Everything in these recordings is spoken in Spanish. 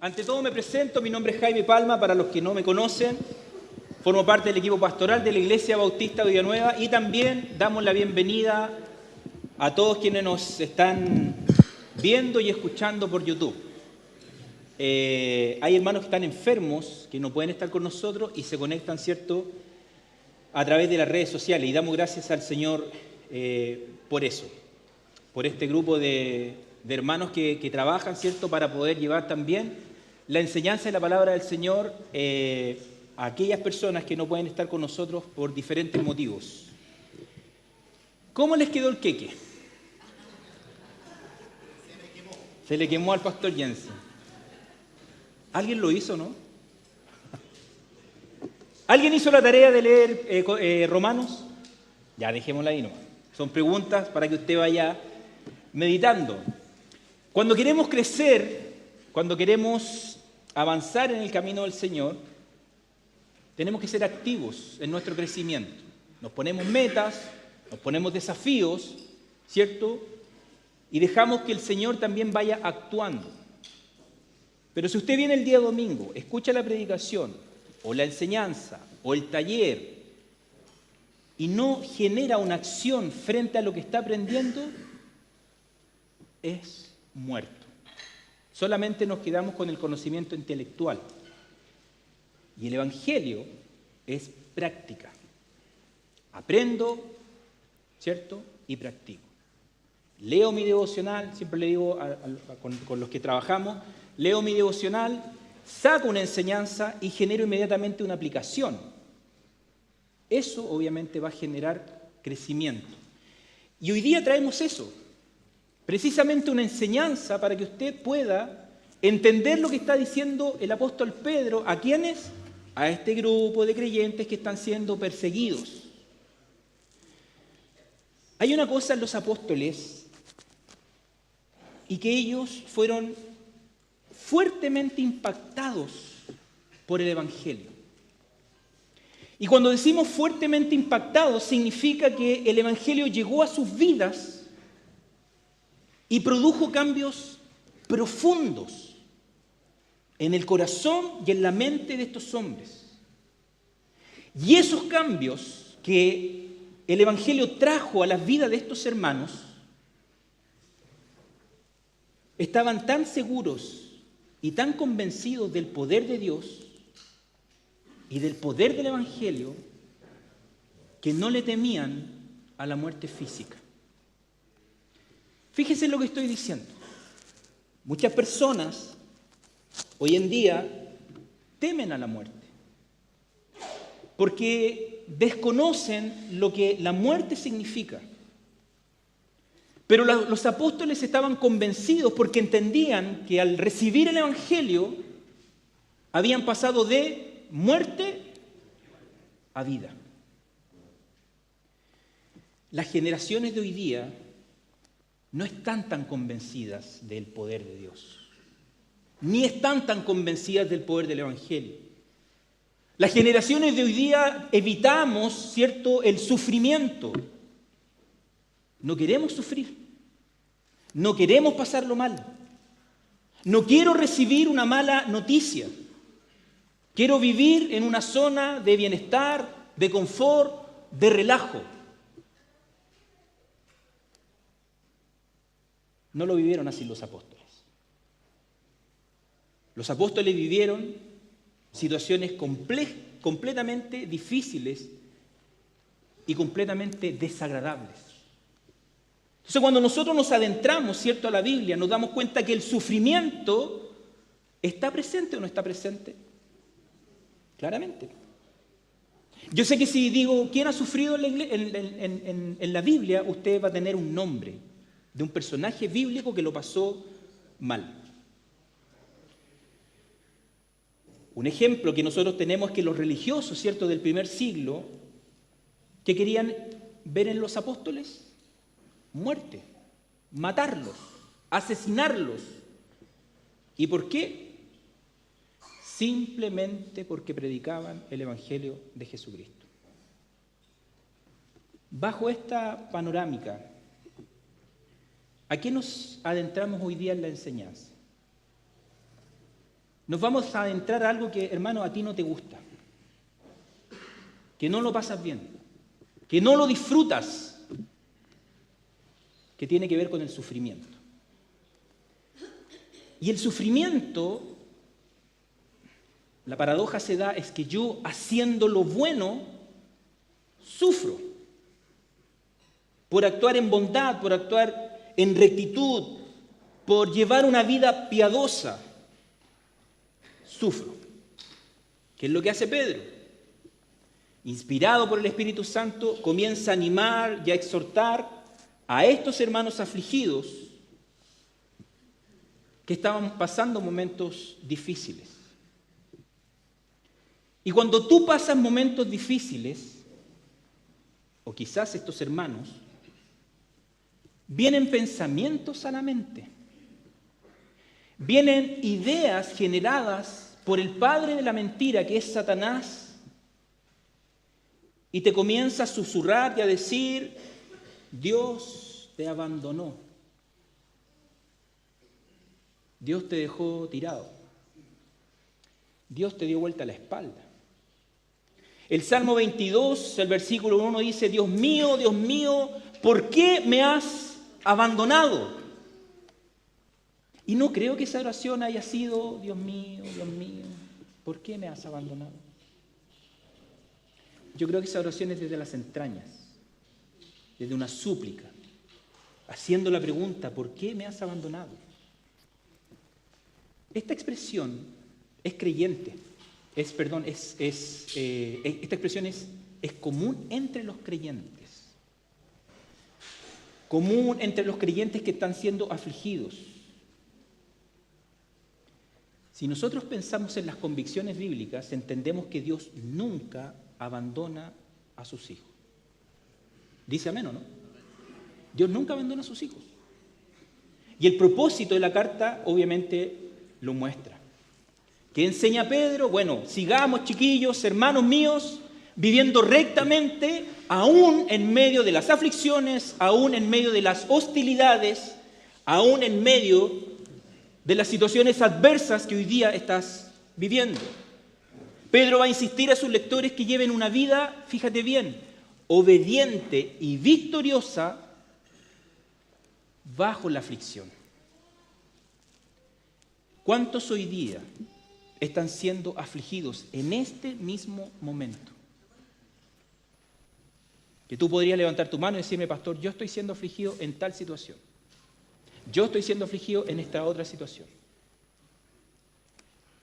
Ante todo me presento, mi nombre es Jaime Palma, para los que no me conocen, formo parte del equipo pastoral de la Iglesia Bautista Villanueva y también damos la bienvenida a todos quienes nos están viendo y escuchando por YouTube. Hay hermanos que están enfermos, que no pueden estar con nosotros y se conectan, ¿cierto?, a través de las redes sociales y damos gracias al Señor por eso, por este grupo de hermanos que trabajan, ¿cierto?, para poder llevar también la enseñanza de la palabra del Señor a aquellas personas que no pueden estar con nosotros por diferentes motivos. ¿Cómo les quedó el queque? Se le quemó al pastor Jensen. ¿Alguien lo hizo, no? ¿Alguien hizo la tarea de leer Romanos? Ya, dejémosla ahí nomás. Son preguntas para que usted vaya meditando. Cuando queremos crecer, cuando queremos avanzar en el camino del Señor, tenemos que ser activos en nuestro crecimiento. Nos ponemos metas, nos ponemos desafíos, ¿cierto? Y dejamos que el Señor también vaya actuando. Pero si usted viene el día domingo, escucha la predicación, o la enseñanza, o el taller, y no genera una acción frente a lo que está aprendiendo, es muerto. Solamente nos quedamos con el conocimiento intelectual. Y el Evangelio es práctica. Aprendo, ¿cierto? Y practico. Leo mi devocional, siempre le digo con los que trabajamos, leo mi devocional, saco una enseñanza y genero inmediatamente una aplicación. Eso obviamente va a generar crecimiento. Y hoy día traemos eso, precisamente una enseñanza para que usted pueda entender lo que está diciendo el apóstol Pedro. ¿A quiénes? A este grupo de creyentes que están siendo perseguidos. Hay una cosa en los apóstoles y que ellos fueron fuertemente impactados por el Evangelio. Y cuando decimos fuertemente impactados, significa que el Evangelio llegó a sus vidas y produjo cambios profundos en el corazón y en la mente de estos hombres. Y esos cambios que el Evangelio trajo a las vidas de estos hermanos estaban tan seguros y tan convencidos del poder de Dios y del poder del Evangelio que no le temían a la muerte física. Fíjese en lo que estoy diciendo. Muchas personas hoy en día temen a la muerte porque desconocen lo que la muerte significa. Pero los apóstoles estaban convencidos porque entendían que al recibir el Evangelio habían pasado de muerte a vida. Las generaciones de hoy día no están tan convencidas del poder de Dios, ni están tan convencidas del poder del Evangelio. Las generaciones de hoy día evitamos, ¿cierto?, el sufrimiento. No queremos sufrir, no queremos pasarlo mal. No quiero recibir una mala noticia. Quiero vivir en una zona de bienestar, de confort, de relajo. No lo vivieron así los apóstoles. Los apóstoles vivieron situaciones completamente difíciles y completamente desagradables. Entonces, cuando nosotros nos adentramos, ¿cierto?, a la Biblia, nos damos cuenta que el sufrimiento está presente o no está presente. Claramente. Yo sé que si digo quién ha sufrido en la Biblia, usted va a tener un nombre de un personaje bíblico que lo pasó mal. Un ejemplo que nosotros tenemos es que los religiosos, ¿cierto?, del primer siglo, ¿qué querían ver en los apóstoles? Muerte, matarlos, asesinarlos. ¿Y por qué? Simplemente porque predicaban el Evangelio de Jesucristo. Bajo esta panorámica, ¿a qué nos adentramos hoy día en la enseñanza? nos vamos a adentrar a algo que, hermano, a ti no te gusta, que no lo pasas bien, que no lo disfrutas, que tiene que ver con el sufrimiento. Y el sufrimiento, la paradoja se da, es que yo, haciendo lo bueno, sufro. Por actuar en bondad, por actuar en rectitud, por llevar una vida piadosa, sufro. ¿Qué es lo que hace Pedro? Inspirado por el Espíritu Santo, comienza a animar y a exhortar a estos hermanos afligidos que estaban pasando momentos difíciles. Y cuando tú pasas momentos difíciles, o quizás estos hermanos, vienen pensamientos a la mente, vienen ideas generadas por el padre de la mentira, que es Satanás, y te comienza a susurrar y a decir: Dios te abandonó, Dios te dejó tirado, Dios te dio vuelta a la espalda. El Salmo 22, el versículo 1 dice: Dios mío, ¿por qué me has abandonado? Y no creo que esa oración haya sido: Dios mío, ¿por qué me has abandonado? Yo creo que esa oración es desde las entrañas, desde una súplica, haciendo la pregunta: ¿por qué me has abandonado? Esta expresión es creyente, esta expresión es común entre los creyentes, común entre los creyentes que están siendo afligidos. Si nosotros pensamos en las convicciones bíblicas, entendemos que Dios nunca abandona a sus hijos. ¿Dice amén o no? Dios nunca abandona a sus hijos. Y el propósito de la carta obviamente lo muestra. ¿Qué enseña Pedro? Bueno, sigamos, chiquillos, hermanos míos, viviendo rectamente, aún en medio de las aflicciones, aún en medio de las hostilidades, aún en medio de las situaciones adversas que hoy día estás viviendo. Pedro va a insistir a sus lectores que lleven una vida, fíjate bien, obediente y victoriosa bajo la aflicción. ¿Cuántos hoy día están siendo afligidos en este mismo momento? Que tú podrías levantar tu mano y decirme: pastor, yo estoy siendo afligido en tal situación. Yo estoy siendo afligido en esta otra situación.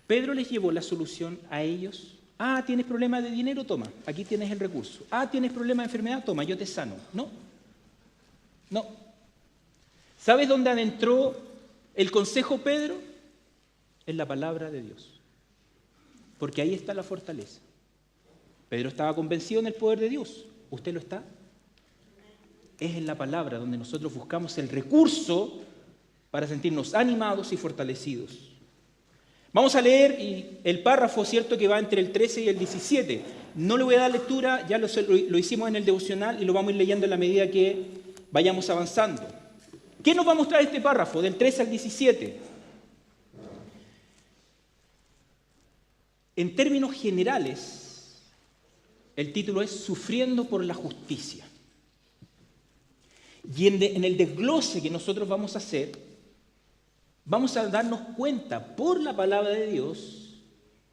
Pedro les llevó la solución a ellos. Ah, ¿tienes problema de dinero? Toma, aquí tienes el recurso. Ah, ¿tienes problema de enfermedad? Toma, yo te sano. No. ¿Sabes dónde adentró el consejo Pedro? En la palabra de Dios. Porque ahí está la fortaleza. Pedro estaba convencido en el poder de Dios. ¿Usted lo está? Es en la palabra donde nosotros buscamos el recurso para sentirnos animados y fortalecidos. Vamos a leer el párrafo, ¿cierto?, que va entre el 13 y el 17. No le voy a dar lectura, ya lo hicimos en el devocional y lo vamos a ir leyendo en la medida que vayamos avanzando. ¿Qué nos va a mostrar este párrafo, del 13 al 17? En términos generales, el título es Sufriendo por la justicia. Y en el desglose que nosotros vamos a hacer, vamos a darnos cuenta por la palabra de Dios,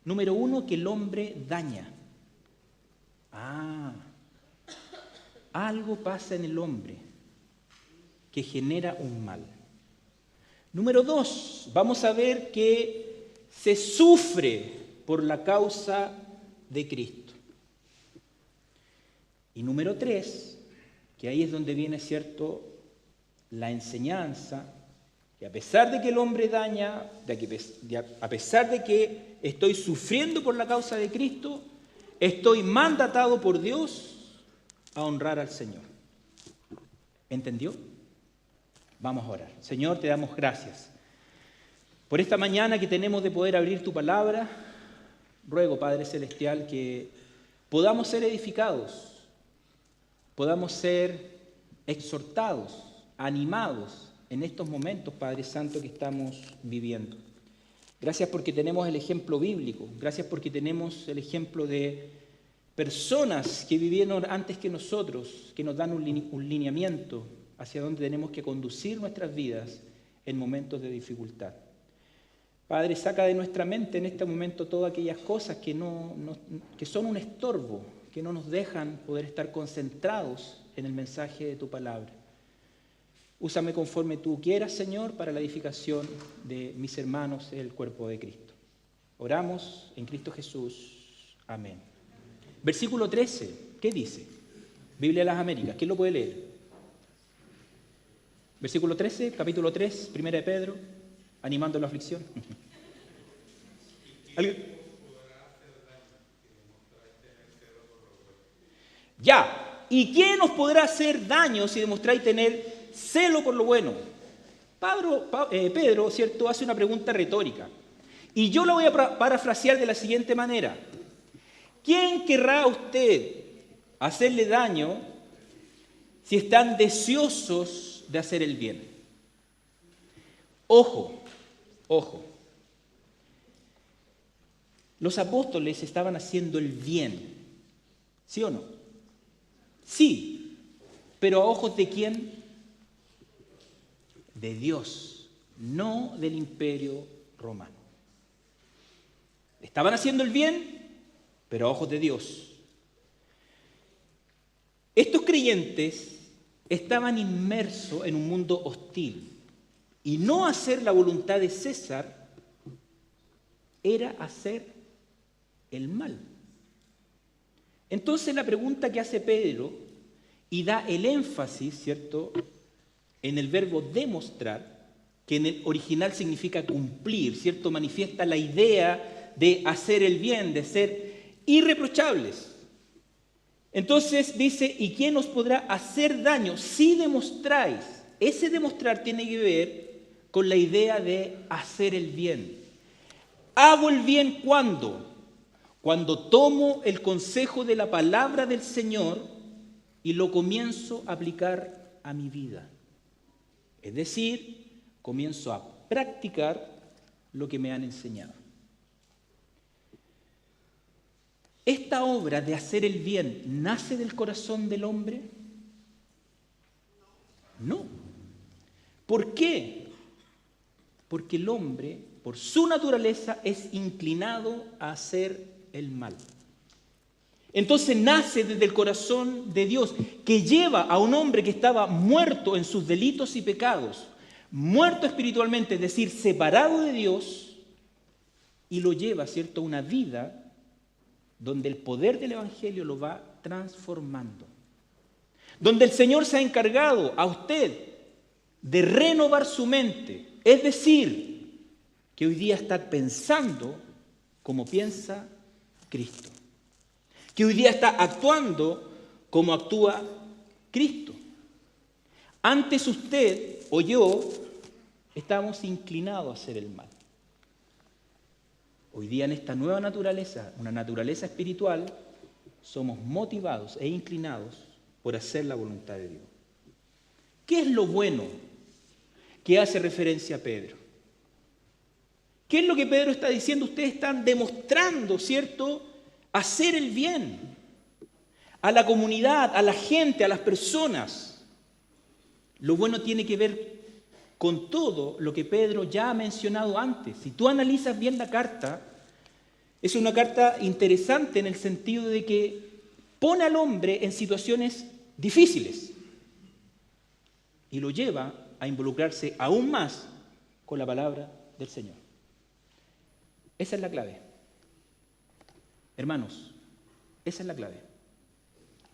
número 1, que el hombre daña. Algo pasa en el hombre que genera un mal. Número 2, vamos a ver que se sufre por la causa de Cristo. Y número 3, que ahí es donde viene, ¿cierto?, la enseñanza, que a pesar de que el hombre daña, a pesar de que estoy sufriendo por la causa de Cristo, estoy mandatado por Dios a honrar al Señor. ¿Entendió? Vamos a orar. Señor, te damos gracias por esta mañana que tenemos de poder abrir tu palabra. Ruego, Padre Celestial, que podamos ser edificados, podamos ser exhortados, animados en estos momentos, Padre Santo, que estamos viviendo. Gracias porque tenemos el ejemplo bíblico. Gracias porque tenemos el ejemplo de personas que vivieron antes que nosotros, que nos dan un lineamiento hacia dónde tenemos que conducir nuestras vidas en momentos de dificultad. Padre, saca de nuestra mente en este momento todas aquellas cosas que son un estorbo, que no nos dejan poder estar concentrados en el mensaje de tu palabra. Úsame conforme tú quieras, Señor, para la edificación de mis hermanos en el cuerpo de Cristo. Oramos en Cristo Jesús. Amén. Versículo 13, ¿qué dice? Biblia de las Américas, ¿quién lo puede leer? Versículo 13, capítulo 3, primera de Pedro, animando la aflicción. Ya, ¿y quién os podrá hacer daño si demostráis tener celo por lo bueno? Pedro, ¿cierto?, hace una pregunta retórica. Y yo la voy a parafrasear de la siguiente manera. ¿Quién querrá a usted hacerle daño si están deseosos de hacer el bien? Ojo, ojo. Los apóstoles estaban haciendo el bien, ¿sí o no? Sí, pero ¿a ojos de quién? De Dios, no del Imperio Romano. Estaban haciendo el bien, pero a ojos de Dios. Estos creyentes estaban inmersos en un mundo hostil y no hacer la voluntad de César era hacer el mal. Entonces la pregunta que hace Pedro y da el énfasis, ¿cierto?, en el verbo demostrar, que en el original significa cumplir, ¿cierto?, manifiesta la idea de hacer el bien, de ser irreprochables. Entonces dice, ¿y quién os podrá hacer daño si demostráis? Ese demostrar tiene que ver con la idea de hacer el bien. ¿Hago el bien cuándo? Cuando tomo el consejo de la palabra del Señor y lo comienzo a aplicar a mi vida. Es decir, comienzo a practicar lo que me han enseñado. ¿Esta obra de hacer el bien nace del corazón del hombre? No. ¿Por qué? Porque el hombre, por su naturaleza, es inclinado a hacer el mal. Entonces nace desde el corazón de Dios, que lleva a un hombre que estaba muerto en sus delitos y pecados, muerto espiritualmente, es decir, separado de Dios, y lo lleva, ¿cierto?, a una vida donde el poder del Evangelio lo va transformando. Donde el Señor se ha encargado a usted de renovar su mente, es decir, que hoy día está pensando como piensa Cristo. Que hoy día está actuando como actúa Cristo. Antes usted o yo estamos inclinados a hacer el mal. Hoy día en esta nueva naturaleza, una naturaleza espiritual, somos motivados e inclinados por hacer la voluntad de Dios. ¿Qué es lo bueno que hace referencia a Pedro? ¿Qué es lo que Pedro está diciendo? Ustedes están demostrando, ¿cierto?, hacer el bien a la comunidad, a la gente, a las personas. Lo bueno tiene que ver con todo lo que Pedro ya ha mencionado antes. Si tú analizas bien la carta, es una carta interesante en el sentido de que pone al hombre en situaciones difíciles y lo lleva a involucrarse aún más con la palabra del Señor. Esa es la clave. Hermanos, esa es la clave.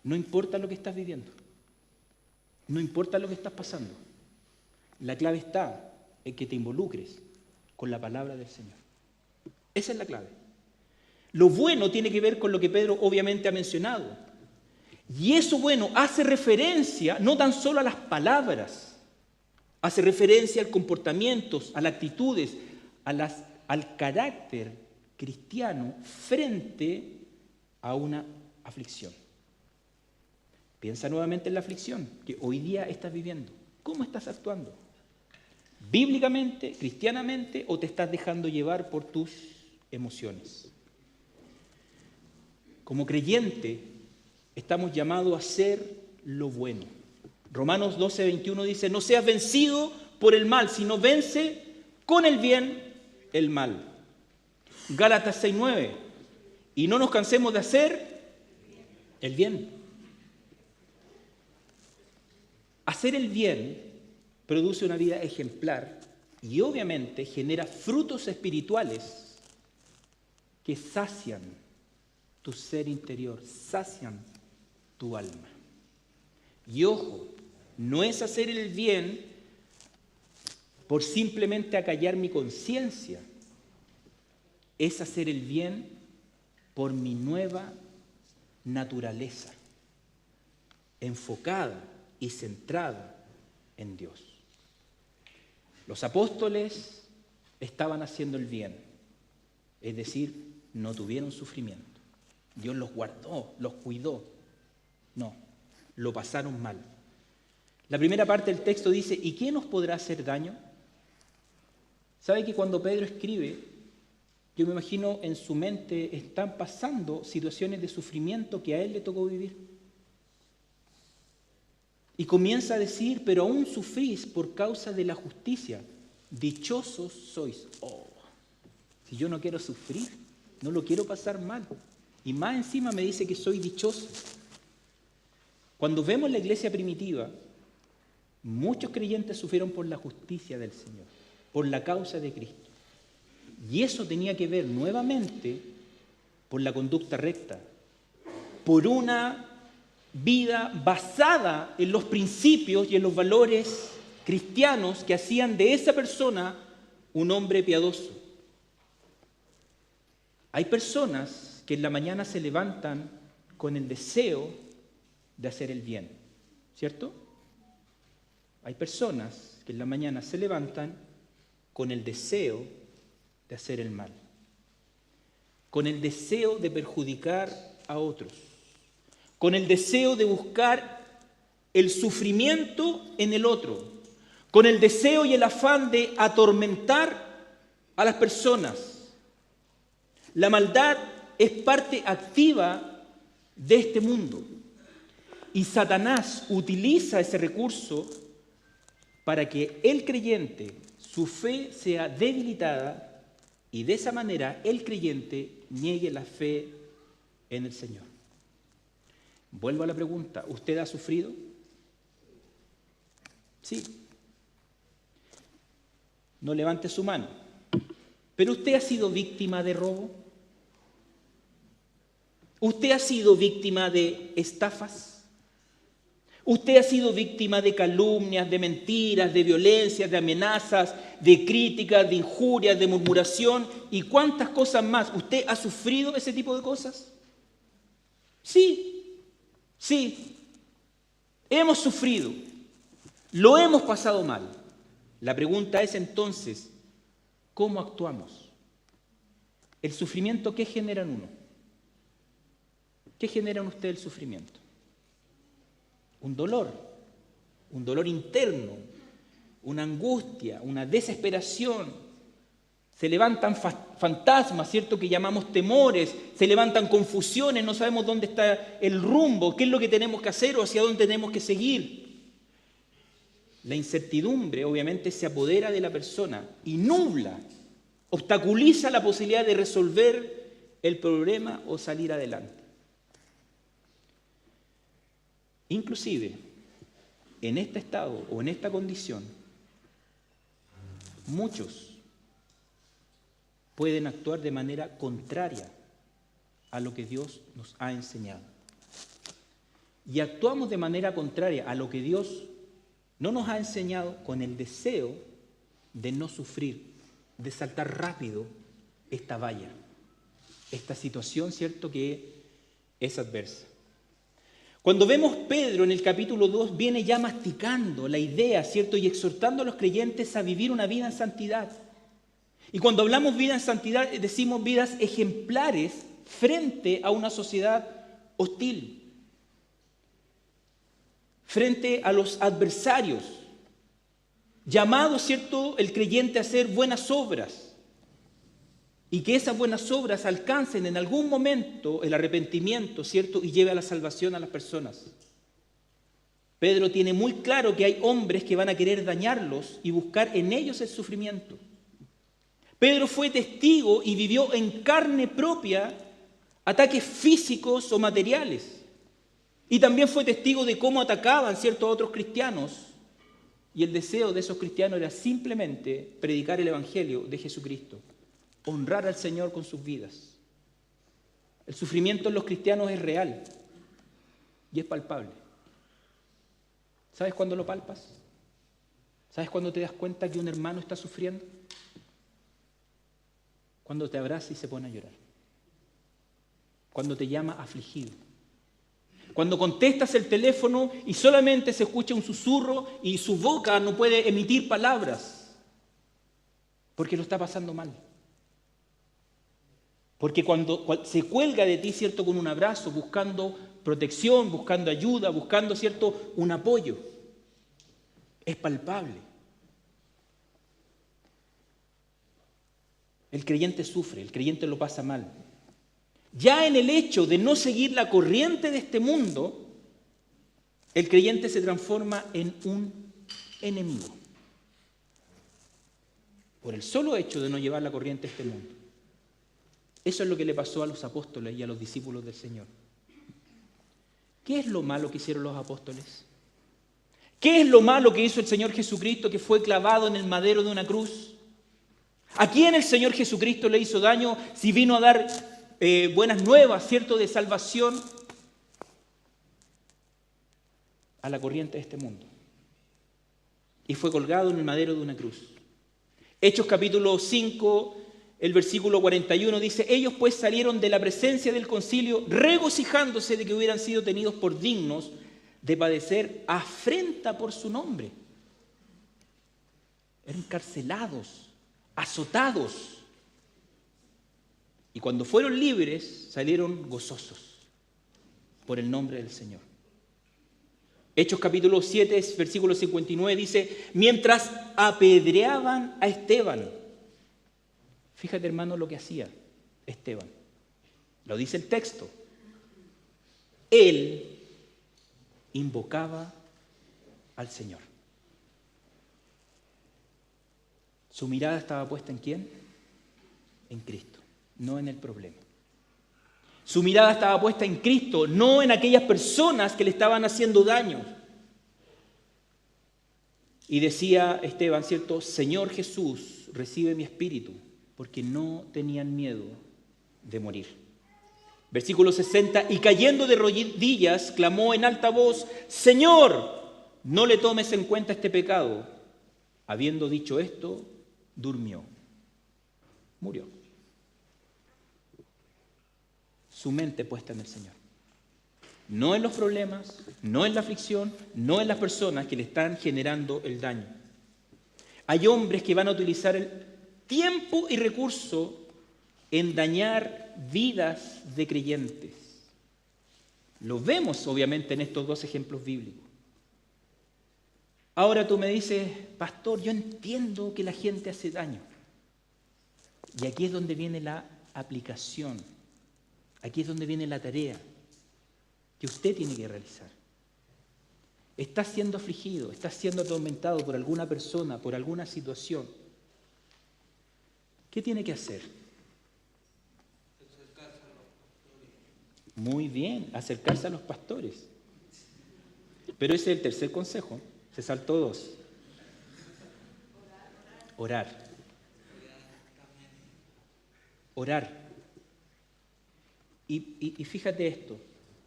No importa lo que estás viviendo, no importa lo que estás pasando, la clave está en que te involucres con la palabra del Señor. Esa es la clave. Lo bueno tiene que ver con lo que Pedro obviamente ha mencionado. Y eso bueno hace referencia no tan solo a las palabras, hace referencia al comportamiento, a las actitudes, al carácter cristiano frente a una aflicción. Piensa nuevamente en la aflicción que hoy día estás viviendo. ¿Cómo estás actuando? bíblicamente, cristianamente, o te estás dejando llevar por tus emociones. Como creyente, estamos llamados a hacer lo bueno. Romanos 12:21 dice, no seas vencido por el mal, sino vence con el bien el mal. Gálatas 6:9, y no nos cansemos de hacer el bien. Hacer el bien produce una vida ejemplar y obviamente genera frutos espirituales que sacian tu ser interior, sacian tu alma. Y ojo, no es hacer el bien por simplemente acallar mi conciencia, es hacer el bien por mi nueva naturaleza, enfocada y centrada en Dios. Los apóstoles estaban haciendo el bien, es decir, no tuvieron sufrimiento. Dios los guardó, los cuidó. No, lo pasaron mal. La primera parte del texto dice, ¿y quién nos podrá hacer daño? ¿Sabe que cuando Pedro escribe, yo me imagino en su mente están pasando situaciones de sufrimiento que a él le tocó vivir? Y comienza a decir, pero aún sufrís por causa de la justicia. Dichosos sois. Oh, si yo no quiero sufrir, no lo quiero pasar mal. Y más encima me dice que soy dichoso. Cuando vemos la iglesia primitiva, muchos creyentes sufrieron por la justicia del Señor, por la causa de Cristo. Y eso tenía que ver nuevamente por la conducta recta, por una vida basada en los principios y en los valores cristianos que hacían de esa persona un hombre piadoso. Hay personas que en la mañana se levantan con el deseo de hacer el bien, ¿cierto? Hay personas que en la mañana se levantan con el deseo de hacer el mal, con el deseo de perjudicar a otros, con el deseo de buscar el sufrimiento en el otro, con el deseo y el afán de atormentar a las personas. La maldad es parte activa de este mundo y Satanás utiliza ese recurso para que el creyente, su fe sea debilitada y de esa manera el creyente niegue la fe en el Señor. Vuelvo a la pregunta, ¿usted ha sufrido? Sí. No levante su mano. ¿Pero usted ha sido víctima de robo? ¿Usted ha sido víctima de estafas? ¿Usted ha sido víctima de calumnias, de mentiras, de violencias, de amenazas, de críticas, de injurias, de murmuración y cuántas cosas más? ¿Usted ha sufrido ese tipo de cosas? Sí, sí. Hemos sufrido. Lo hemos pasado mal. La pregunta es entonces, ¿cómo actuamos? ¿El sufrimiento qué genera en uno? ¿Qué genera en usted el sufrimiento? Un dolor interno, una angustia, una desesperación. Se levantan fantasmas, ¿cierto?, que llamamos temores, se levantan confusiones, no sabemos dónde está el rumbo, qué es lo que tenemos que hacer o hacia dónde tenemos que seguir. La incertidumbre obviamente se apodera de la persona y nubla, obstaculiza la posibilidad de resolver el problema o salir adelante. Inclusive, en este estado o en esta condición, muchos pueden actuar de manera contraria a lo que Dios nos ha enseñado. Y actuamos de manera contraria a lo que Dios no nos ha enseñado con el deseo de no sufrir, de saltar rápido esta valla, esta situación, ¿cierto?, que es adversa. Cuando vemos Pedro en el capítulo 2, viene ya masticando la idea, ¿cierto?, y exhortando a los creyentes a vivir una vida en santidad. Y cuando hablamos vida en santidad, decimos vidas ejemplares frente a una sociedad hostil, frente a los adversarios. llamado, ¿cierto?, el creyente a hacer buenas obras y que esas buenas obras alcancen en algún momento el arrepentimiento, ¿cierto?, y lleve a la salvación a las personas. Pedro tiene muy claro que hay hombres que van a querer dañarlos y buscar en ellos el sufrimiento. Pedro fue testigo y vivió en carne propia ataques físicos o materiales. Y también fue testigo de cómo atacaban, ¿cierto?, a otros cristianos. Y el deseo de esos cristianos era simplemente predicar el Evangelio de Jesucristo, honrar al Señor con sus vidas. El sufrimiento en los cristianos es real y es palpable. ¿Sabes cuándo lo palpas? ¿Sabes cuándo te das cuenta que un hermano está sufriendo? Cuando te abraza y se pone a llorar. Cuando te llama afligido. Cuando contestas el teléfono y solamente se escucha un susurro y su boca no puede emitir palabras porque lo está pasando mal. Porque cuando se cuelga de ti, ¿cierto?, con un abrazo, buscando protección, buscando ayuda, buscando, ¿cierto?, un apoyo. Es palpable. El creyente sufre, el creyente lo pasa mal. Ya en el hecho de no seguir la corriente de este mundo, el creyente se transforma en un enemigo. Por el solo hecho de no llevar la corriente de este mundo. Eso es lo que le pasó a los apóstoles y a los discípulos del Señor. ¿Qué es lo malo que hicieron los apóstoles? ¿Qué es lo malo que hizo el Señor Jesucristo, que fue clavado en el madero de una cruz? ¿A quién el Señor Jesucristo le hizo daño si vino a dar buenas nuevas, ¿cierto?, de salvación? A la corriente de este mundo. Y fue colgado en el madero de una cruz. Hechos capítulo 5, el versículo 41 dice: ellos pues salieron de la presencia del concilio regocijándose de que hubieran sido tenidos por dignos de padecer afrenta por su nombre. Eran encarcelados, azotados. Y cuando fueron libres, salieron gozosos por el nombre del Señor. Hechos capítulo 7, versículo 59 dice: mientras apedreaban a Esteban. Fíjate, hermano, lo que hacía Esteban. Lo dice el texto. Él invocaba al Señor. Su mirada estaba puesta ¿en quién? En Cristo, no en el problema. Su mirada estaba puesta en Cristo, no en aquellas personas que le estaban haciendo daño. Y decía Esteban, ¿cierto? Señor Jesús, recibe mi espíritu, porque no tenían miedo de morir. Versículo 60, y cayendo de rodillas, clamó en alta voz: Señor, no le tomes en cuenta este pecado. Habiendo dicho esto, durmió. Murió. Su mente puesta en el Señor. No en los problemas, no en la aflicción, no en las personas que le están generando el daño. Hay hombres que van a utilizar el tiempo y recurso en dañar vidas de creyentes. Lo vemos obviamente en estos dos ejemplos bíblicos. Ahora tú me dices: pastor, yo entiendo que la gente hace daño. Y aquí es donde viene la aplicación. Aquí es donde viene la tarea que usted tiene que realizar. Está siendo afligido, está siendo atormentado por alguna persona, por alguna situación. ¿Qué tiene que hacer? Muy bien, acercarse a los pastores. Pero ese es el tercer consejo. Se saltó dos. Orar. Orar. Y fíjate esto.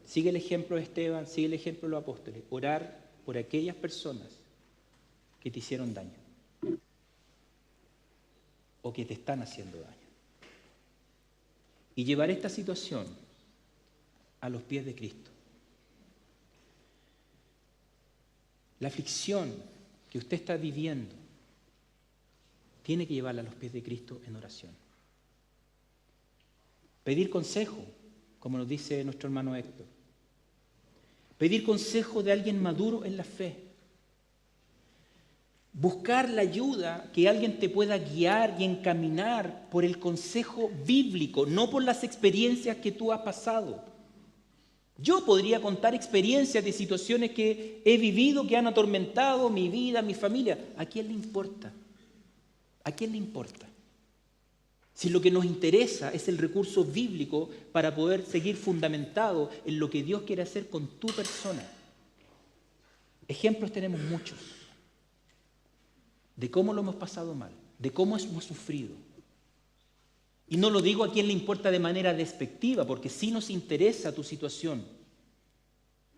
Sigue el ejemplo de Esteban, sigue el ejemplo de los apóstoles. Orar por aquellas personas que te hicieron daño. O que te están haciendo daño. Y llevar esta situación a los pies de Cristo. La aflicción que usted está viviendo tiene que llevarla a los pies de Cristo en oración. Pedir consejo, como nos dice nuestro hermano Héctor. Pedir consejo de alguien maduro en la fe. buscar la ayuda, que alguien te pueda guiar y encaminar por el consejo bíblico, no por las experiencias que tú has pasado. Yo podría contar experiencias de situaciones que he vivido, que han atormentado mi vida, mi familia. ¿A quién le importa? ¿A quién le importa? Si lo que nos interesa es el recurso bíblico para poder seguir fundamentado en lo que Dios quiere hacer con tu persona. Ejemplos tenemos muchos de cómo lo hemos pasado mal, de cómo hemos sufrido. Y no lo digo a quien le importa de manera despectiva, porque sí nos interesa tu situación.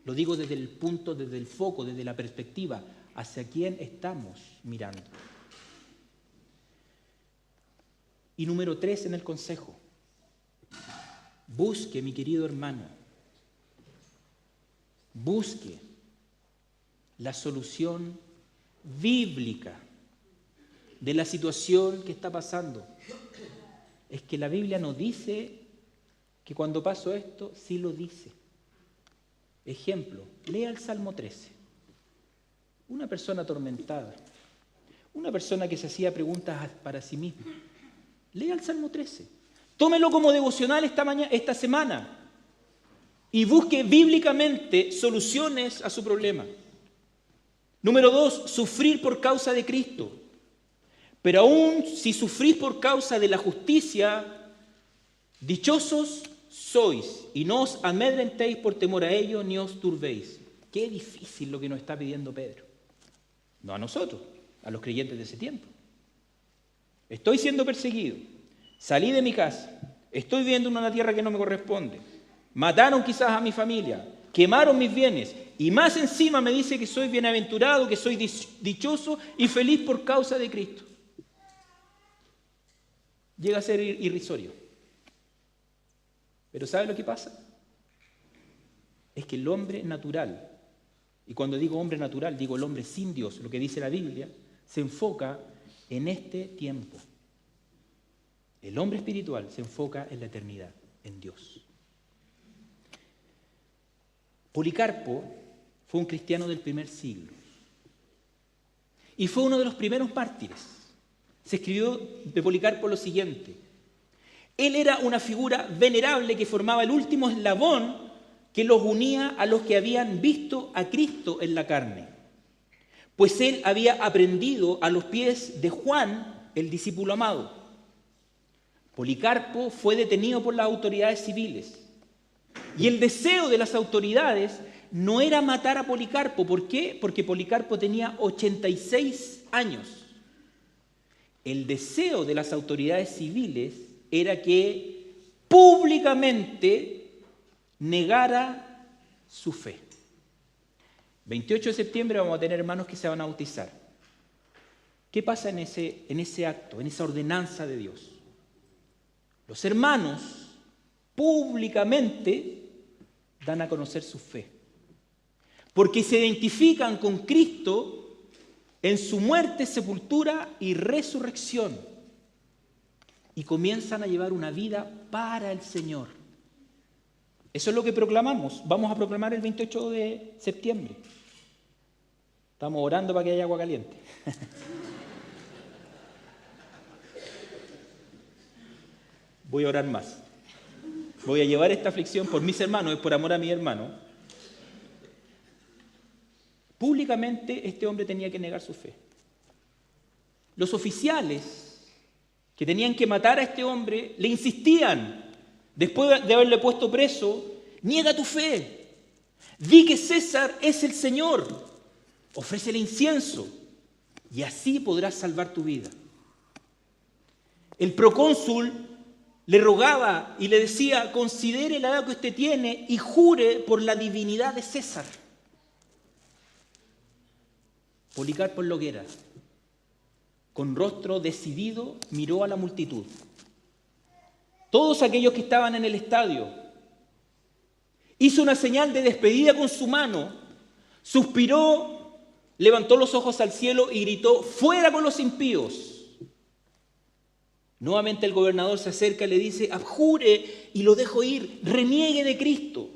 Lo digo desde el punto, desde el foco, desde la perspectiva, hacia quién estamos mirando. Y número 3 en el consejo. Busque, mi querido hermano, busque la solución bíblica de la situación que está pasando. Es que la Biblia nos dice que cuando pasó esto, sí lo dice. Ejemplo, lea el Salmo 13. Una persona atormentada, una persona que se hacía preguntas para sí misma. Lea el Salmo 13. Tómelo como devocional esta semana y busque bíblicamente soluciones a su problema. Número 2, sufrir por causa de Cristo. Pero aún si sufrís por causa de la justicia, dichosos sois, y no os amedrentéis por temor a ellos, ni os turbéis. Qué difícil lo que nos está pidiendo Pedro. No a nosotros, a los creyentes de ese tiempo. Estoy siendo perseguido, salí de mi casa, estoy viviendo en una tierra que no me corresponde, mataron quizás a mi familia, quemaron mis bienes, y más encima me dice que soy bienaventurado, que soy dichoso y feliz por causa de Cristo. Llega a ser irrisorio. Pero ¿sabe lo que pasa? Es que el hombre natural, y cuando digo hombre natural, digo el hombre sin Dios, lo que dice la Biblia, se enfoca en este tiempo. El hombre espiritual se enfoca en la eternidad, en Dios. Policarpo fue un cristiano del primer siglo y fue uno de los primeros mártires. Se escribió de Policarpo lo siguiente: él era una figura venerable que formaba el último eslabón que los unía a los que habían visto a Cristo en la carne, pues él había aprendido a los pies de Juan, el discípulo amado. Policarpo fue detenido por las autoridades civiles y el deseo de las autoridades no era matar a Policarpo. ¿Por qué? Porque Policarpo tenía 86 años. El deseo de las autoridades civiles era que públicamente negara su fe. 28 de septiembre vamos a tener hermanos que se van a bautizar. ¿Qué pasa en ese acto, en esa ordenanza de Dios? Los hermanos públicamente dan a conocer su fe, porque se identifican con Cristo en su muerte, sepultura y resurrección, y comienzan a llevar una vida para el Señor. Eso es lo que proclamamos. Vamos a proclamar el 28 de septiembre. Estamos orando para que haya agua caliente. Voy a orar más. Voy a llevar esta aflicción por mis hermanos, es por amor a mi hermano. Públicamente este hombre tenía que negar su fe. Los oficiales que tenían que matar a este hombre le insistían, después de haberle puesto preso: niega tu fe, di que César es el Señor, ofrécele incienso y así podrás salvar tu vida. El procónsul le rogaba y le decía: considere la edad que usted tiene y jure por la divinidad de César. Policarpo en lo que era, con rostro decidido, miró a la multitud. Todos aquellos que estaban en el estadio, hizo una señal de despedida con su mano, suspiró, levantó los ojos al cielo y gritó: ¡fuera con los impíos! Nuevamente el gobernador se acerca y le dice: abjure y lo dejo ir, reniegue de Cristo.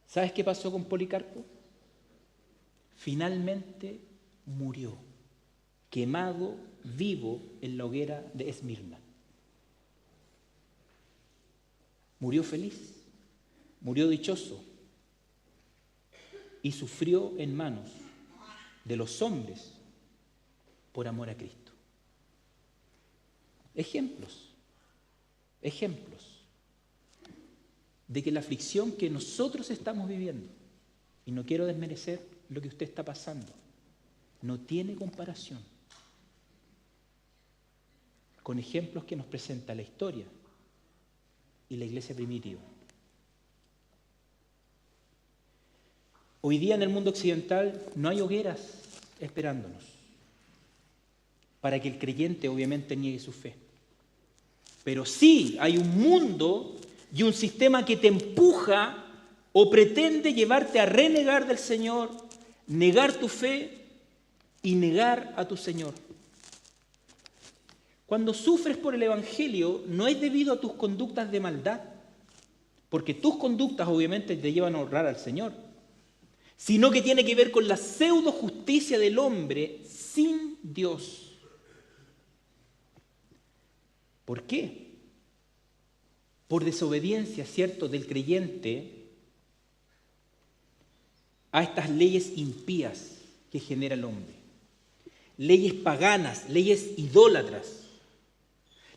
¿Sabes qué pasó con Policarpo? Finalmente murió, quemado vivo en la hoguera de Esmirna. Murió feliz, murió dichoso y sufrió en manos de los hombres por amor a Cristo. Ejemplos de que la aflicción que nosotros estamos viviendo, y no quiero desmerecer lo que usted está pasando, no tiene comparación con ejemplos que nos presenta la historia y la iglesia primitiva. Hoy día en el mundo occidental no hay hogueras esperándonos para que el creyente obviamente niegue su fe. Pero sí hay un mundo y un sistema que te empuja o pretende llevarte a renegar del Señor, negar tu fe y negar a tu Señor. Cuando sufres por el Evangelio, no es debido a tus conductas de maldad, porque tus conductas obviamente te llevan a honrar al Señor, sino que tiene que ver con la pseudo justicia del hombre sin Dios. ¿Por qué? Por desobediencia, ¿cierto?, del creyente a estas leyes impías que genera el hombre. Leyes paganas, leyes idólatras.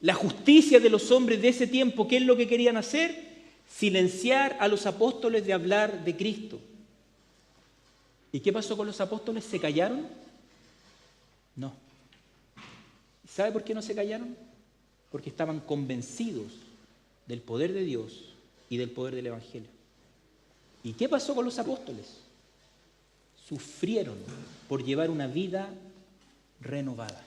La justicia de los hombres de ese tiempo, ¿qué es lo que querían hacer? Silenciar a los apóstoles de hablar de Cristo. ¿Y qué pasó con los apóstoles? ¿Se callaron? No. ¿Sabe por qué no se callaron? Porque estaban convencidos del poder de Dios y del poder del Evangelio. ¿Y qué pasó con los apóstoles? Sufrieron por llevar una vida renovada.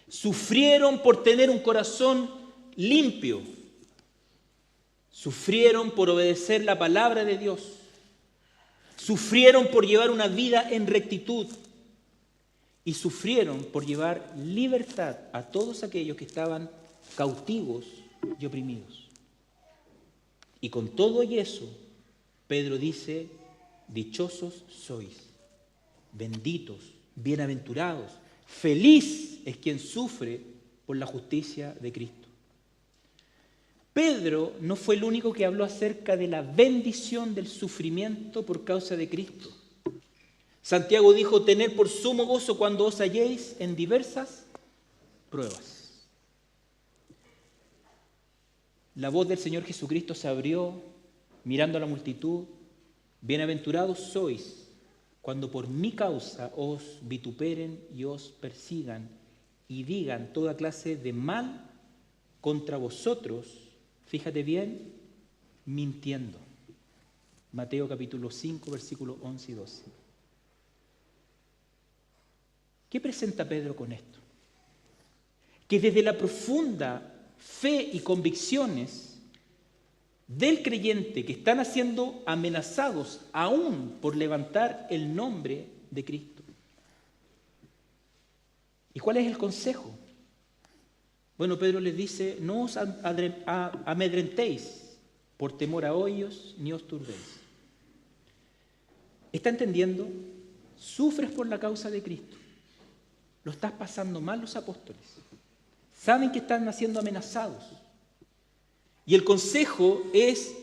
Sufrieron por tener un corazón limpio. Sufrieron por obedecer la palabra de Dios. Sufrieron por llevar una vida en rectitud. Y sufrieron por llevar libertad a todos aquellos que estaban cautivos y oprimidos. Y con todo y eso, Pedro dice, dichosos sois, benditos, bienaventurados, feliz es quien sufre por la justicia de Cristo. Pedro no fue el único que habló acerca de la bendición del sufrimiento por causa de Cristo. Santiago dijo, tened por sumo gozo cuando os halléis en diversas pruebas. La voz del Señor Jesucristo se abrió mirando a la multitud. Bienaventurados sois cuando por mi causa os vituperen y os persigan y digan toda clase de mal contra vosotros, fíjate bien, mintiendo. Mateo capítulo 5, versículos 11 y 12. ¿Qué presenta Pedro con esto? Que desde la profunda fe y convicciones del creyente que están siendo amenazados aún por levantar el nombre de Cristo. ¿Y cuál es el consejo? Bueno, Pedro les dice, no os amedrentéis por temor a hoyos ni os turbéis. ¿Está entendiendo? Sufres por la causa de Cristo. Lo estás pasando mal los apóstoles. Saben que están siendo amenazados. Y el consejo es,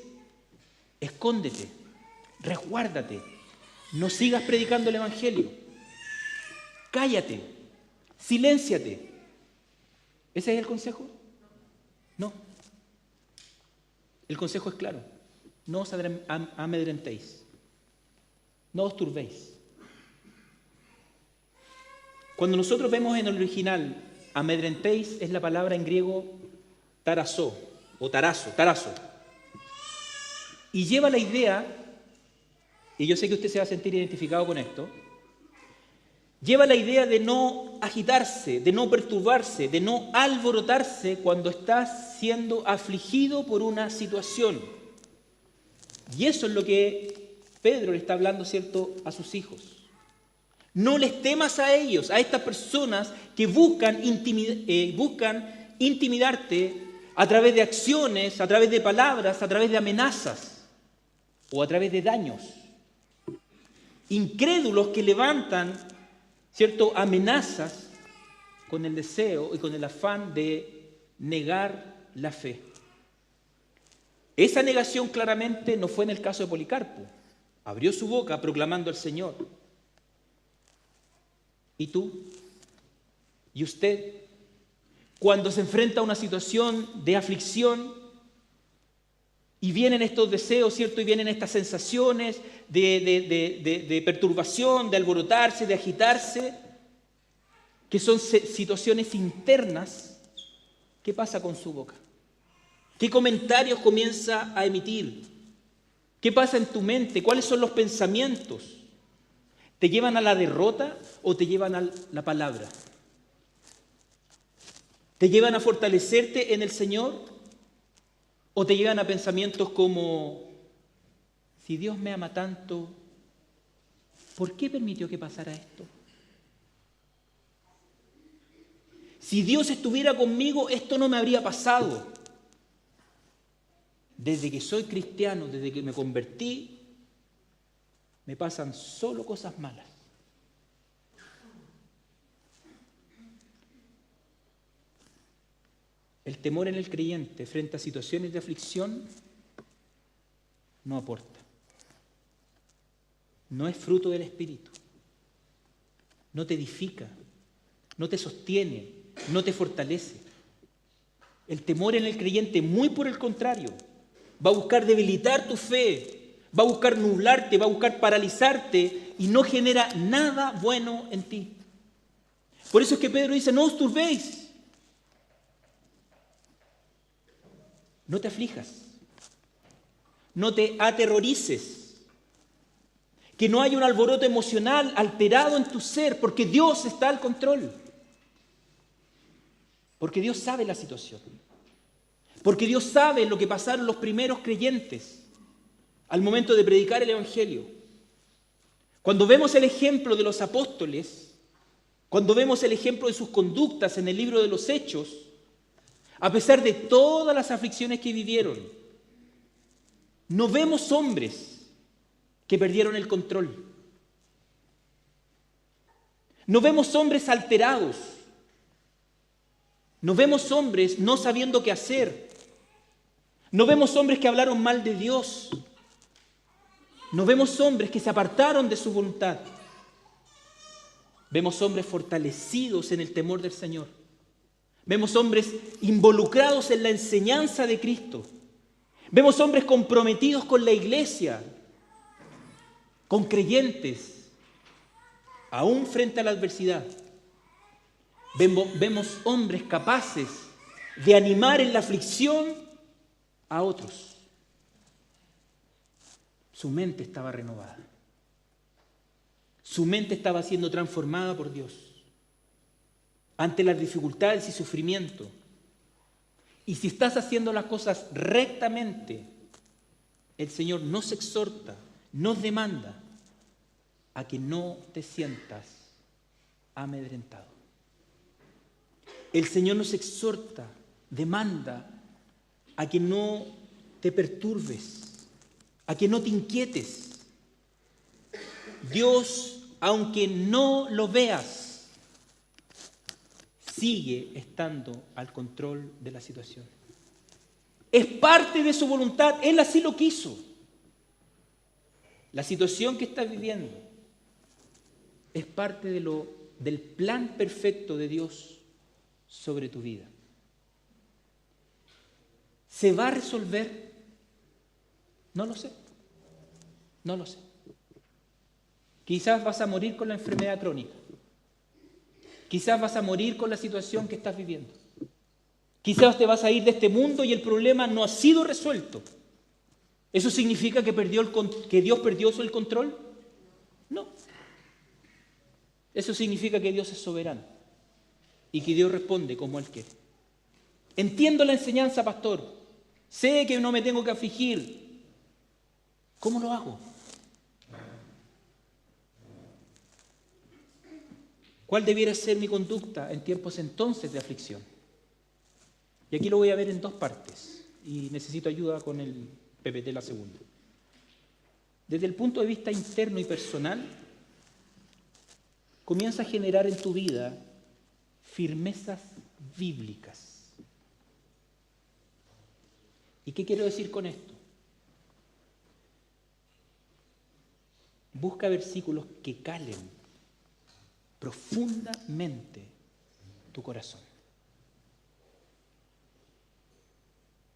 escóndete, resguárdate, no sigas predicando el Evangelio. Cállate, silénciate. ¿Ese es el consejo? No. El consejo es claro. No os amedrentéis. No os turbéis. Cuando nosotros vemos en el original, amedrentéis es la palabra en griego tarazó o tarazo. Y lleva la idea, y yo sé que usted se va a sentir identificado con esto, lleva la idea de no agitarse, de no perturbarse, de no alborotarse cuando estás siendo afligido por una situación. Y eso es lo que Pedro le está hablando, ¿cierto?, a sus hijos. No les temas a ellos, a estas personas que buscan intimidarte a través de acciones, a través de palabras, a través de amenazas o a través de daños. incrédulos que levantan, ¿cierto?, amenazas con el deseo y con el afán de negar la fe. Esa negación claramente no fue en el caso de Policarpo. Abrió su boca proclamando al Señor. ¿Y tú? ¿Y usted? Cuando se enfrenta a una situación de aflicción y vienen estos deseos, ¿cierto? Y vienen estas sensaciones de perturbación, de alborotarse, de agitarse, que son situaciones internas, ¿qué pasa con su boca? ¿Qué comentarios comienza a emitir? ¿Qué pasa en tu mente? ¿Cuáles son los pensamientos? ¿Te llevan a la derrota o te llevan a la palabra? ¿Te llevan a fortalecerte en el Señor o te llevan a pensamientos como, si Dios me ama tanto, ¿por qué permitió que pasara esto? Si Dios estuviera conmigo, esto no me habría pasado. Desde que soy cristiano, desde que me convertí, me pasan solo cosas malas. El temor en el creyente frente a situaciones de aflicción no aporta. No es fruto del Espíritu. No te edifica, no te sostiene, no te fortalece. El temor en el creyente, muy por el contrario, va a buscar debilitar tu fe, va a buscar nublarte, va a buscar paralizarte y no genera nada bueno en ti. Por eso es que Pedro dice, no os turbéis. No te aflijas, no te aterrorices, que no haya un alboroto emocional alterado en tu ser, porque Dios está al control, porque Dios sabe la situación, porque Dios sabe lo que pasaron los primeros creyentes al momento de predicar el Evangelio. Cuando vemos el ejemplo de los apóstoles, cuando vemos el ejemplo de sus conductas en el libro de los Hechos, a pesar de todas las aflicciones que vivieron, no vemos hombres que perdieron el control. No vemos hombres alterados. No vemos hombres no sabiendo qué hacer. No vemos hombres que hablaron mal de Dios. No vemos hombres que se apartaron de su voluntad. Vemos hombres fortalecidos en el temor del Señor. Vemos hombres involucrados en la enseñanza de Cristo. Vemos hombres comprometidos con la iglesia, con creyentes, aún frente a la adversidad. Vemos hombres capaces de animar en la aflicción a otros. Su mente estaba renovada. Su mente estaba siendo transformada por Dios. Ante las dificultades y sufrimiento. Y si estás haciendo las cosas rectamente, el Señor nos exhorta, nos demanda a que no te sientas amedrentado. El Señor nos exhorta, demanda a que no te perturbes, a que no te inquietes. Dios, aunque no lo veas, sigue estando al control de la situación. Es parte de su voluntad, Él así lo quiso. La situación que estás viviendo es parte del plan perfecto de Dios sobre tu vida. ¿Se va a resolver? No lo sé. No lo sé. Quizás vas a morir con la enfermedad crónica. Quizás vas a morir con la situación que estás viviendo. Quizás te vas a ir de este mundo y el problema no ha sido resuelto. ¿Eso significa que Dios perdió el control? No. Eso significa que Dios es soberano y que Dios responde como Él quiere. Entiendo la enseñanza, pastor. Sé que no me tengo que afligir. ¿Cómo lo hago? ¿Cuál debiera ser mi conducta en tiempos entonces de aflicción? Y aquí lo voy a ver en dos partes y necesito ayuda con el PPT la segunda. Desde el punto de vista interno y personal, comienza a generar en tu vida firmezas bíblicas. ¿Y qué quiero decir con esto? Busca versículos que calen profundamente tu corazón.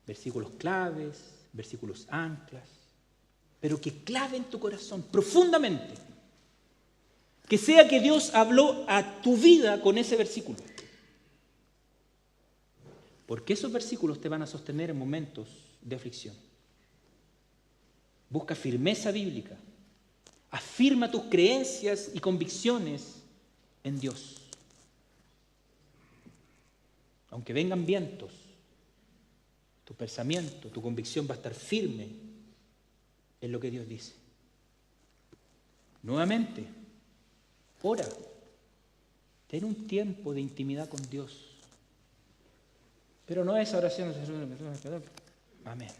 Versículos claves, versículos anclas, pero que claven tu corazón profundamente. Que sea que Dios habló a tu vida con ese versículo. Porque esos versículos te van a sostener en momentos de aflicción. Busca firmeza bíblica. Afirma tus creencias y convicciones en Dios. Aunque vengan vientos, tu pensamiento, tu convicción va a estar firme en lo que Dios dice. Nuevamente, ora. Ten un tiempo de intimidad con Dios. Pero no es oración. Amén.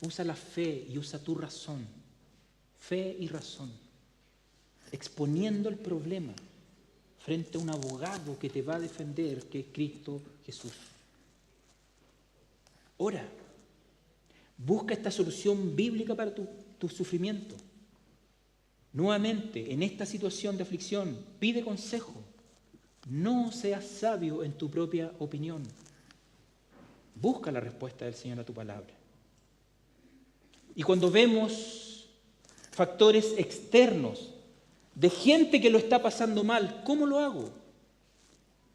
Usa la fe y usa tu razón. Fe y razón. Exponiendo el problema frente a un abogado que te va a defender, que es Cristo Jesús. Ora. Busca esta solución bíblica para tu sufrimiento. Nuevamente, en esta situación de aflicción, pide consejo. No seas sabio en tu propia opinión. Busca la respuesta del Señor a tu palabra. Y cuando vemos factores externos de gente que lo está pasando mal, ¿cómo lo hago?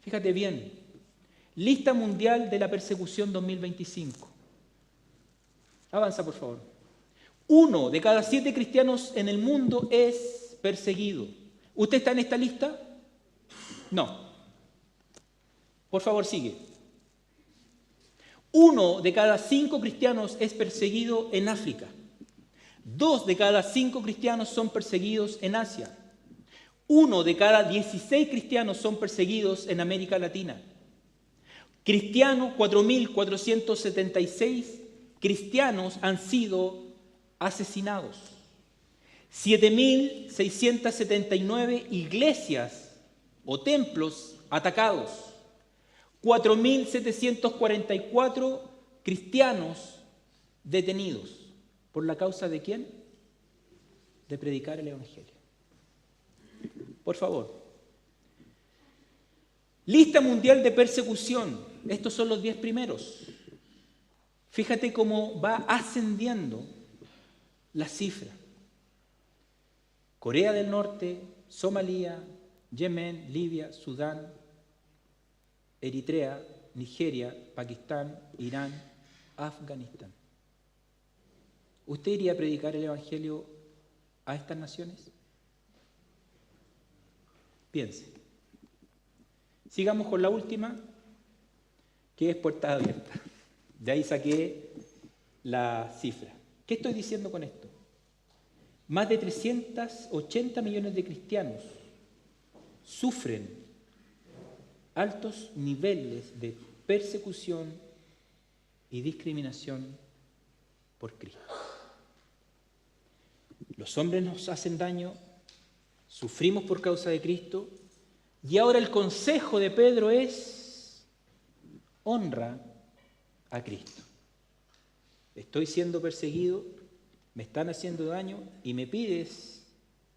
Fíjate bien. Lista mundial de la persecución 2025. Avanza, por favor. 1 de cada 7 cristianos en el mundo es perseguido. ¿Usted está en esta lista? No. Por favor, sigue. 1 de cada 5 cristianos es perseguido en África. 2 de cada 5 cristianos son perseguidos en Asia. 1 de cada 16 cristianos son perseguidos en América Latina. Cristianos, 4.476 cristianos han sido asesinados. 7.679 iglesias o templos atacados. 4.744 cristianos detenidos. ¿Por la causa de quién? De predicar el Evangelio. Por favor. Lista mundial de persecución. Estos son los 10 primeros. Fíjate cómo va ascendiendo la cifra. Corea del Norte, Somalia, Yemen, Libia, Sudán, Eritrea, Nigeria, Pakistán, Irán, Afganistán. ¿Usted iría a predicar el Evangelio a estas naciones? Piense. Sigamos con la última, que es puerta abierta. De ahí saqué la cifra. ¿Qué estoy diciendo con esto? Más de 380 millones de cristianos sufren altos niveles de persecución y discriminación por Cristo. Los hombres nos hacen daño, sufrimos por causa de Cristo, y ahora el consejo de Pedro es: honra a Cristo. Estoy siendo perseguido, me están haciendo daño y me pides,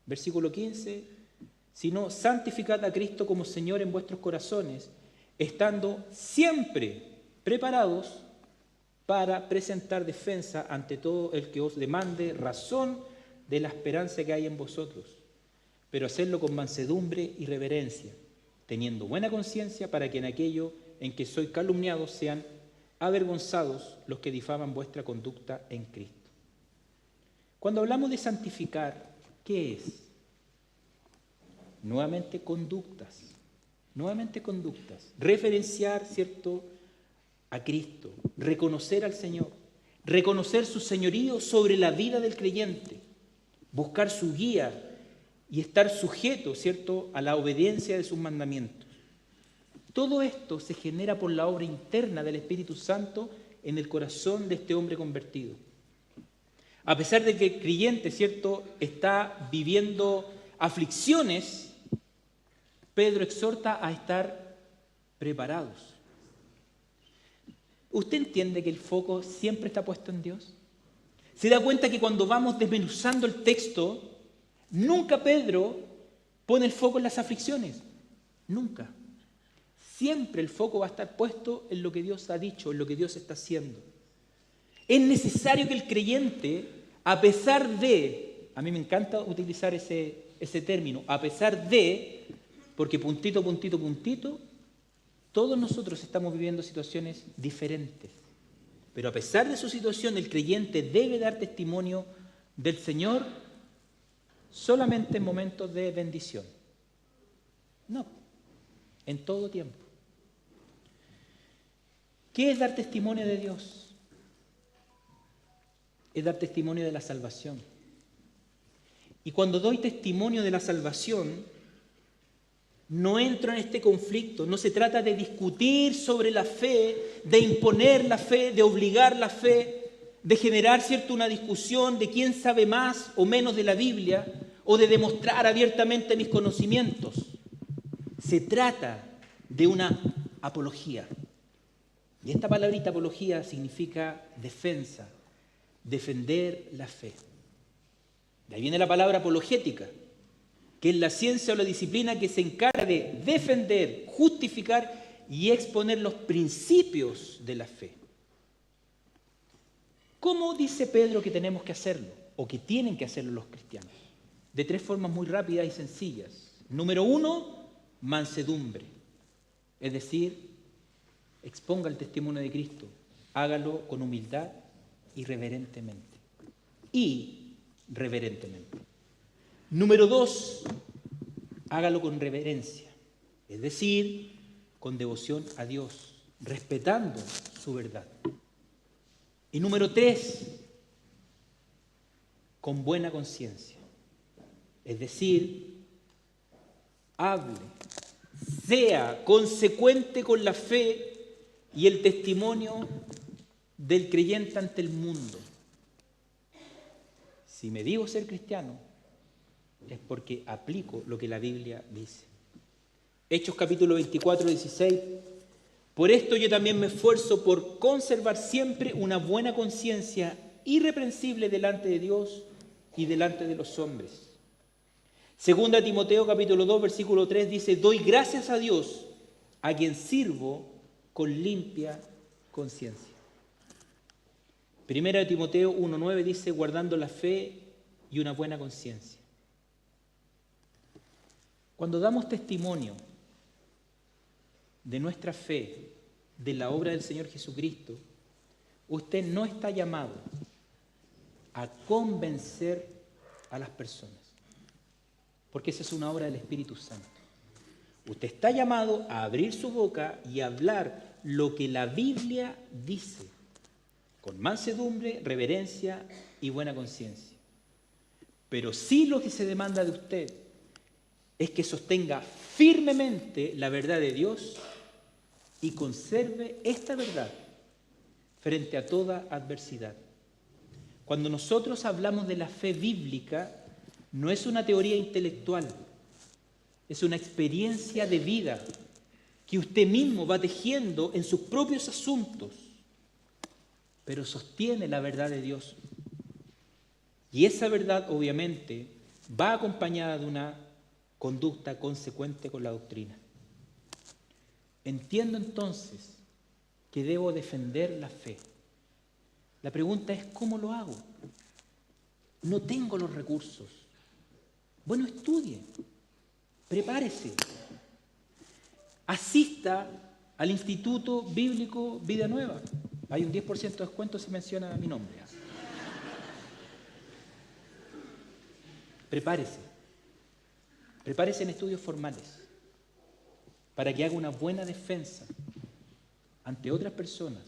versículo 15, sino santificad a Cristo como Señor en vuestros corazones, estando siempre preparados para presentar defensa ante todo el que os demande razón de la esperanza que hay en vosotros, pero hacerlo con mansedumbre y reverencia, teniendo buena conciencia, para que en aquello en que sois calumniados sean avergonzados los que difaman vuestra conducta en Cristo. Cuando hablamos de santificar, ¿qué es? Nuevamente conductas. Referenciar, ¿cierto?, a Cristo, reconocer al Señor, reconocer su señorío sobre la vida del creyente, buscar su guía y estar sujeto, ¿cierto?, a la obediencia de sus mandamientos. Todo esto se genera por la obra interna del Espíritu Santo en el corazón de este hombre convertido. A pesar de que el creyente, ¿cierto?, está viviendo aflicciones, Pedro exhorta a estar preparados. ¿Usted entiende que el foco siempre está puesto en Dios? ¿Se da cuenta que cuando vamos desmenuzando el texto, nunca Pedro pone el foco en las aflicciones? Nunca. Siempre el foco va a estar puesto en lo que Dios ha dicho, en lo que Dios está haciendo. Es necesario que el creyente, a pesar de, a mí me encanta utilizar ese término, a pesar de, porque puntito, puntito, puntito, todos nosotros estamos viviendo situaciones diferentes. Pero a pesar de su situación, el creyente debe dar testimonio del Señor solamente en momentos de bendición. No, en todo tiempo. ¿Qué es dar testimonio de Dios? Es dar testimonio de la salvación. Y cuando doy testimonio de la salvación, no entro en este conflicto. No se trata de discutir sobre la fe, de imponer la fe, de obligar la fe, de generar, ¿cierto?, una discusión de quién sabe más o menos de la Biblia, o de demostrar abiertamente mis conocimientos. Se trata de una apología. Y esta palabrita apología significa defensa, defender la fe. De ahí viene la palabra apologética, que es la ciencia o la disciplina que se encarga de defender, justificar y exponer los principios de la fe. ¿Cómo dice Pedro que tenemos que hacerlo? O que tienen que hacerlo los cristianos. De tres formas muy rápidas y sencillas. Número 1, mansedumbre. Es decir, exponga el testimonio de Cristo. Hágalo con humildad y reverentemente. Y reverentemente. Número 2, hágalo con reverencia, es decir, con devoción a Dios, respetando su verdad. Y número 3, con buena conciencia, es decir, hable, sea consecuente con la fe y el testimonio del creyente ante el mundo. Si me digo ser cristiano, es porque aplico lo que la Biblia dice. Hechos capítulo 24, 16. Por esto yo también me esfuerzo por conservar siempre una buena conciencia irreprensible delante de Dios y delante de los hombres. Segunda Timoteo capítulo 2, versículo 3 dice, doy gracias a Dios, a quien sirvo con limpia conciencia. Primera de Timoteo 1:9 dice, guardando la fe y una buena conciencia. Cuando damos testimonio de nuestra fe, de la obra del Señor Jesucristo, usted no está llamado a convencer a las personas, porque esa es una obra del Espíritu Santo. Usted está llamado a abrir su boca y hablar lo que la Biblia dice, con mansedumbre, reverencia y buena conciencia. Pero sí lo que se demanda de usted es que sostenga firmemente la verdad de Dios y conserve esta verdad frente a toda adversidad. Cuando nosotros hablamos de la fe bíblica, no es una teoría intelectual, es una experiencia de vida que usted mismo va tejiendo en sus propios asuntos, pero sostiene la verdad de Dios. Y esa verdad, obviamente, va acompañada de una conducta consecuente con la doctrina. Entiendo entonces que debo defender la fe. La pregunta es, ¿cómo lo hago? No tengo los recursos. Bueno, estudie, prepárese, asista al Instituto Bíblico Vida Nueva. Hay un 10% de descuento si menciona mi nombre. Prepárese. Prepárese en estudios formales para que haga una buena defensa ante otras personas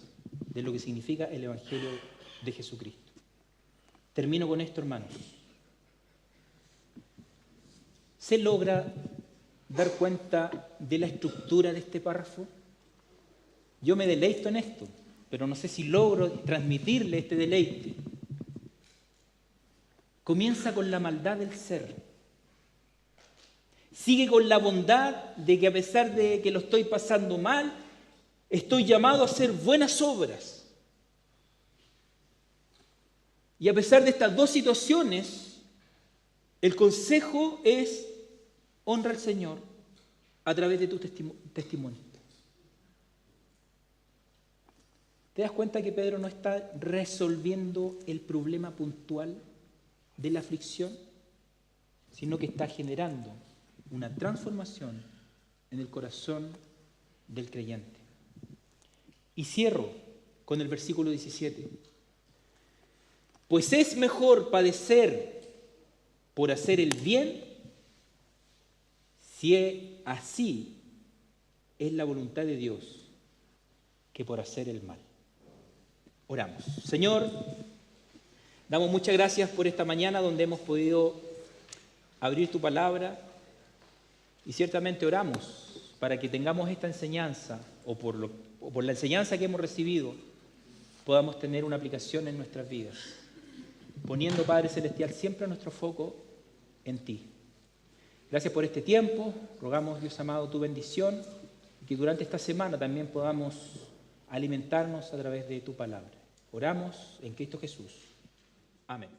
de lo que significa el Evangelio de Jesucristo. Termino con esto, hermanos. ¿Se logra dar cuenta de la estructura de este párrafo? Yo me deleito en esto, pero no sé si logro transmitirle este deleite. Comienza con la maldad del ser. Sigue con la bondad de que a pesar de que lo estoy pasando mal, estoy llamado a hacer buenas obras. Y a pesar de estas dos situaciones, el consejo es: honra al Señor a través de tu testimonio. ¿Te das cuenta que Pedro no está resolviendo el problema puntual de la aflicción, sino que está generando una transformación en el corazón del creyente? Y cierro con el versículo 17. Pues es mejor padecer por hacer el bien, si así es la voluntad de Dios, que por hacer el mal. Oramos. Señor, damos muchas gracias por esta mañana donde hemos podido abrir tu palabra, y ciertamente oramos para que tengamos esta enseñanza, o por la enseñanza que hemos recibido, podamos tener una aplicación en nuestras vidas, poniendo, Padre Celestial, siempre nuestro foco en ti. Gracias por este tiempo. Rogamos, Dios amado, tu bendición, y que durante esta semana también podamos alimentarnos a través de tu palabra. Oramos en Cristo Jesús. Amén.